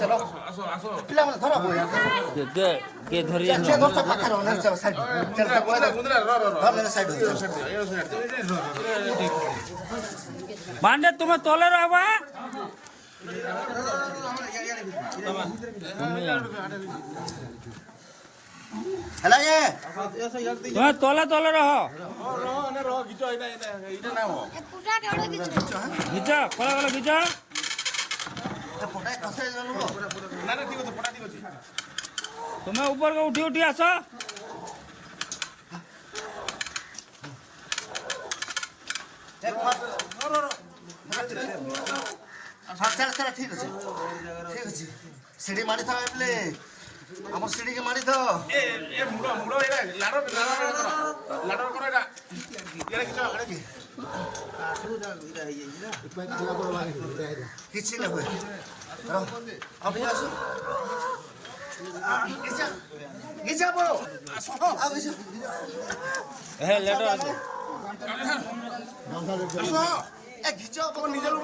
চলো পিলাମାନେ ଧର কে ধরি ସେ ଧର ପାଖରେ ଅନେକ ଚଲ ସାଇଡ ଚଲ ଧର ସାଇଡ বান্ডে তুমি তলে রহবা ହେଲା ଯେ তুমি তলে তলে রহ ঘিচ কলা কলা ঘিচ ପଟାଏ ଖସେଇ ଦେଲୁ তুমি উপরকে উঠি উঠি আস ঠিক ଅଛି ଠିକ ଅଛି ସିଢି ମାଡ଼ିଥାଉ ଏପଲେ আমার সিঁড়িকে মারি তো কিছু না ভাই হ্যাঁ লেটার আছে নিজের